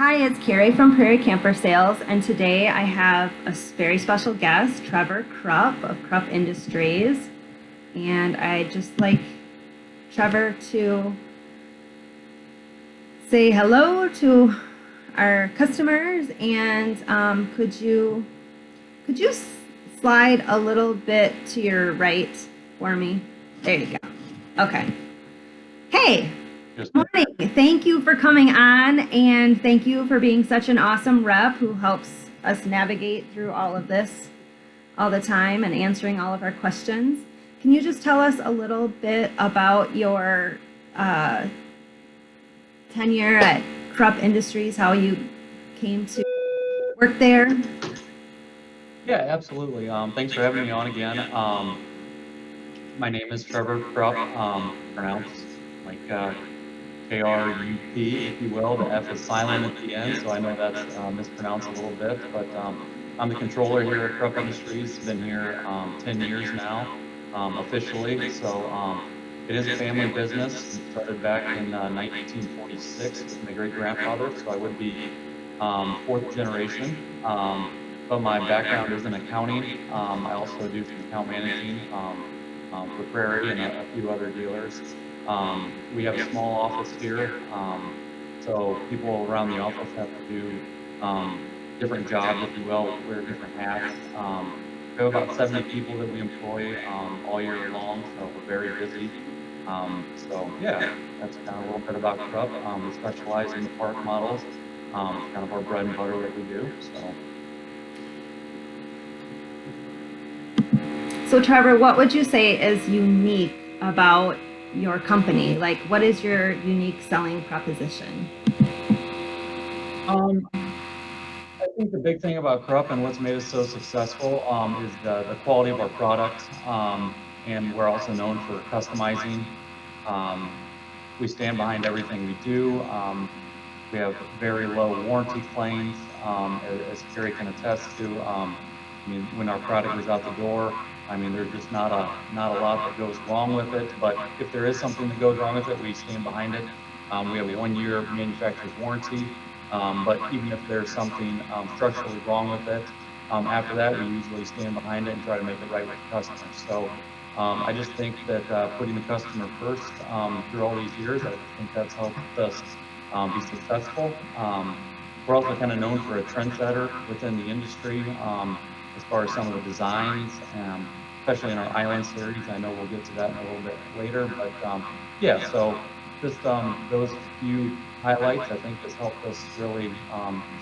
Hi, it's Carrie from Prairie Camper Sales, and today I have a very special guest, Trevor Kropf of Kropf Industries. And I'd just like Trevor to say hello to our customers, and could you slide a little bit to your right for me? There you go. Okay. Hey, Just morning. Thank you for coming on, and thank you for being such an awesome rep who helps us navigate through all of this all the time and answering all of our questions. Can you just tell us a little bit about your uh, tenure at Krupp Industries, how you came to work there? yeah, absolutely. Thanks for having me on again. My name is Trevor Kropf, pronounced like K-R-U-P, if you will. The F is silent at the end, so I know that's mispronounced a little bit. But I'm the controller here at Krupp Industries. Been here 10 years now, officially. So it is a family business. We started back in 1946 with my great grandfather. So I would be fourth generation. But my background is in accounting. I also do some account managing for Prairie and a few other dealers. We have a small office here, so people around the office have to do different jobs, if you will, wear different hats. We have about 70 people that we employ all year long, so we're very busy. So yeah, that's kind of a little bit about Krupp. We specialize in the park models. It's kind of our bread and butter that we do. So, Trevor, what would you say is unique about your company? Like, what is your unique selling proposition? Um, I think the big thing about Krupp and what's made us so successful is the quality of our product. And we're also known for customizing. Um, we stand behind everything we do. We have very low warranty claims, as Carrie can attest to. I mean, when our product goes out the door, I mean, there's just not a lot that goes wrong with it. But if there is something that goes wrong with it, we stand behind it. We have a 1-year manufacturer's warranty. But even if there's something structurally wrong with it, after that, we usually stand behind it and try to make it right with the customer. So I just think that putting the customer first through all these years, I think that's helped us be successful. We're also kind of known for a trendsetter within the industry as far as some of the designs, especially in our Island series. I know we'll get to that in a little bit later, but yeah, so just those few highlights, I think, has helped us really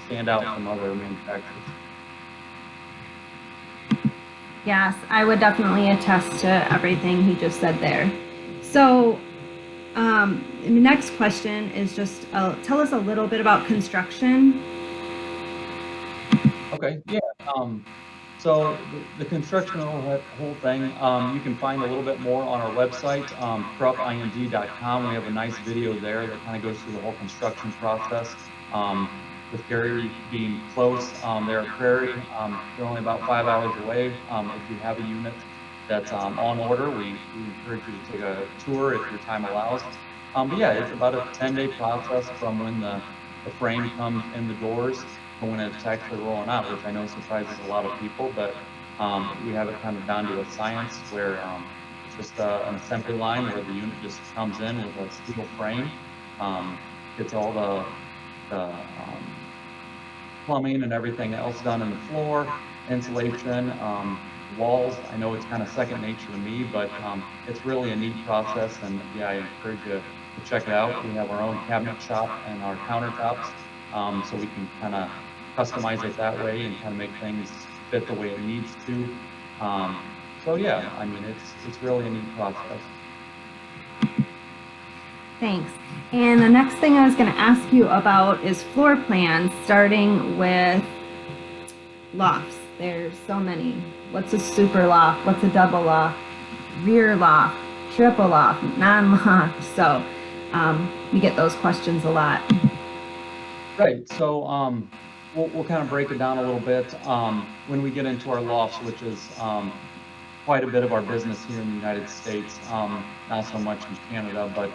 stand out from other manufacturers. Yes, I would definitely attest to everything he just said there. So, the next question is just tell us a little bit about construction. Okay, yeah. So the construction of the whole thing, you can find a little bit more on our website, kruppind.com. We have a nice video there that kind of goes through the whole construction process. With Gary being close there at Prairie, you're only about 5 hours away. If you have a unit that's on order, we encourage you to take a tour if your time allows. But yeah, it's about a 10-day process from when the frame comes in the doors when it's actually rolling out, which I know surprises a lot of people, but we have it kind of down to a science where it's just an assembly line where the unit just comes in with a steel frame, gets all the plumbing and everything else done in the floor, insulation, walls. I know it's kind of second nature to me, but it's really a neat process. And yeah, I encourage you to check it out. We have our own cabinet shop and our countertops, so we can kind of customize it that way and kind of make things fit the way it needs to. So yeah, I mean, it's really a neat process. Thanks. And the next thing I was going to ask you about is floor plans, starting with lofts. There's so many. What's a super loft? What's a double loft? Rear loft, triple loft, non-loft. So we get those questions a lot. Right. So we'll kind of break it down a little bit when we get into our lofts, which is quite a bit of our business here in the United States, not so much in Canada, but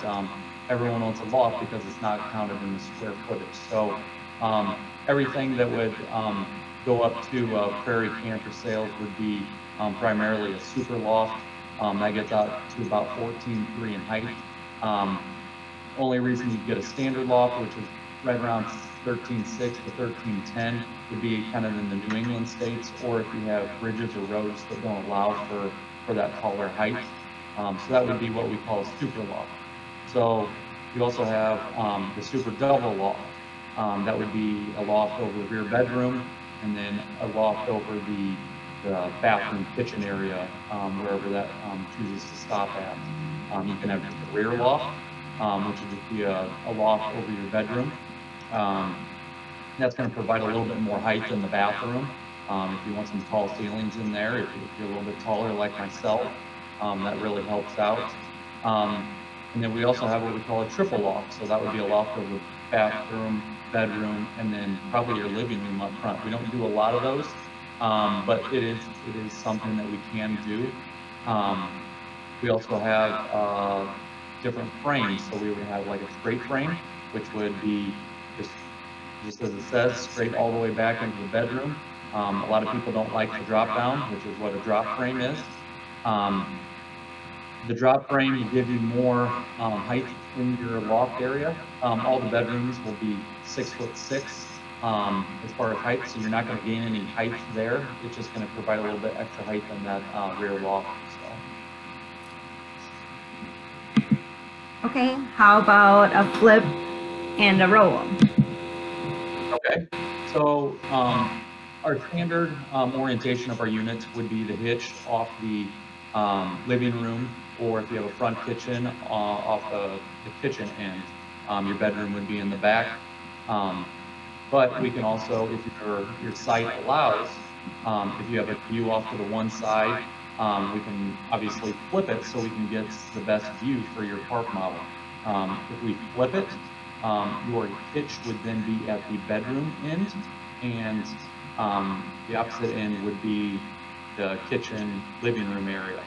everyone wants a loft because it's not counted in the square footage. So Everything that would go up to Prairie camper sales would be primarily a super loft that gets out to about 14.3 in height. Only reason you'd get a standard loft, which is right around 13.6 to 13.10, would be kind of in the New England states, or if you have bridges or roads that don't allow for that taller height. So that would be what we call a super loft. So you also have the super double loft. That would be a loft over the rear bedroom, and then a loft over the bathroom kitchen area, wherever that chooses to stop at. You can have just a rear loft, which would just be a loft over your bedroom. That's going to provide a little bit more height in the bathroom. If you want some tall ceilings in there, if you're a little bit taller like myself, that really helps out. And then we also have what we call a triple loft. So that would be a loft over bathroom, bedroom, and then probably your living room up front. We don't do a lot of those, but it is something that we can do. We also have different frames. So we would have like a straight frame, which would be just as it says, straight all the way back into the bedroom. A lot of people don't like the drop down, which is what a drop frame is. The drop frame will give you more height in your loft area. All the bedrooms will be 6'6" as far as height, so you're not going to gain any height there. It's just going to provide a little bit extra height in that rear loft. Okay, how about a flip and a roll? Okay, so our standard orientation of our units would be the hitch off the living room, or if you have a front kitchen, off the kitchen end. Your bedroom would be in the back. But we can also, if your site allows, if you have a view off to the one side, we can obviously flip it so we can get the best view for your park model. If we flip it, your hitch would then be at the bedroom end, and the opposite end would be the kitchen living room area.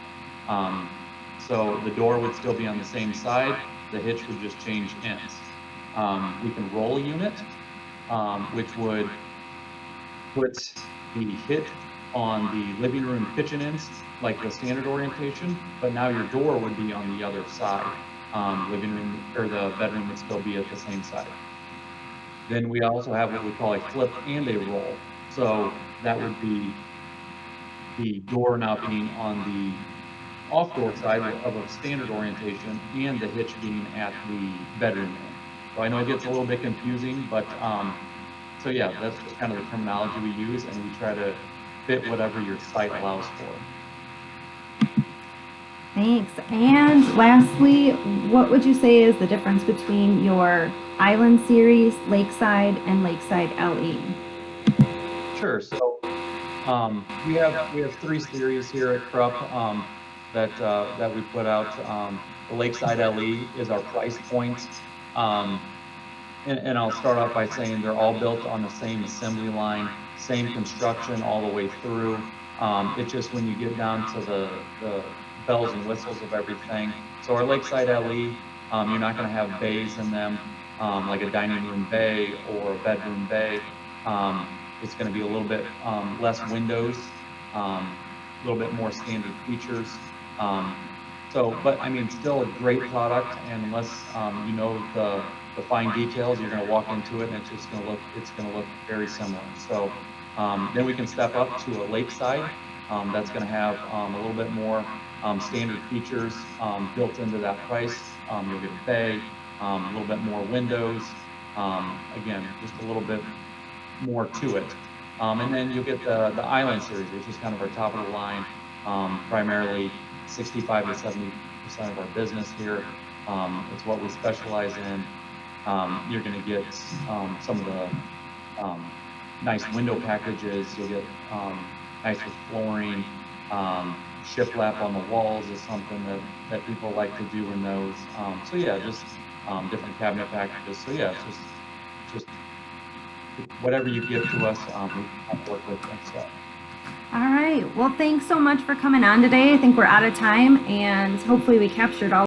So the door would still be on the same side, the hitch would just change ends. We can roll a unit, which would put the hitch on the living room kitchen ends, like the standard orientation, but now your door would be on the other side. Living room or the bedroom would still be at the same side. Then we also have what we call a flip and a roll. So that would be the door now being on the off door side of a standard orientation and the hitch being at the bedroom end. So I know it gets a little bit confusing, but so yeah, that's just kind of the terminology we use, and we try to fit whatever your site allows for. Thanks. And lastly, what would you say is the difference between your Island Series, Lakeside, and Lakeside LE? Sure. So we have 3 series here at Krupp that we put out. The Lakeside LE is our price point. And I'll start off by saying they're all built on the same assembly line, same construction all the way through. It's just when you get down to the bells and whistles of everything. So our Lakeside LE, you're not going to have bays in them, like a dining room bay or a bedroom bay. It's going to be a little bit less windows, a little bit more standard features. But I mean, still a great product, and unless you know the fine details, you're going to walk into it and it's going to look very similar. So then we can step up to a Lakeside that's going to have a little bit more standard features built into that price. You'll get a bay, a little bit more windows, again, just a little bit more to it. And then you'll get the Island Series, which is kind of our top of the line, primarily 65 to 70% of our business here. It's what we specialize in. You're going to get some of the nice window packages. You'll get nicer flooring. Shiplap on the walls is something that people like to do in those. So yeah, just different cabinet packages. So yeah, it's just whatever you give to us, we can work with and stuff. All right. Well, thanks so much for coming on today. I think we're out of time, and hopefully we captured all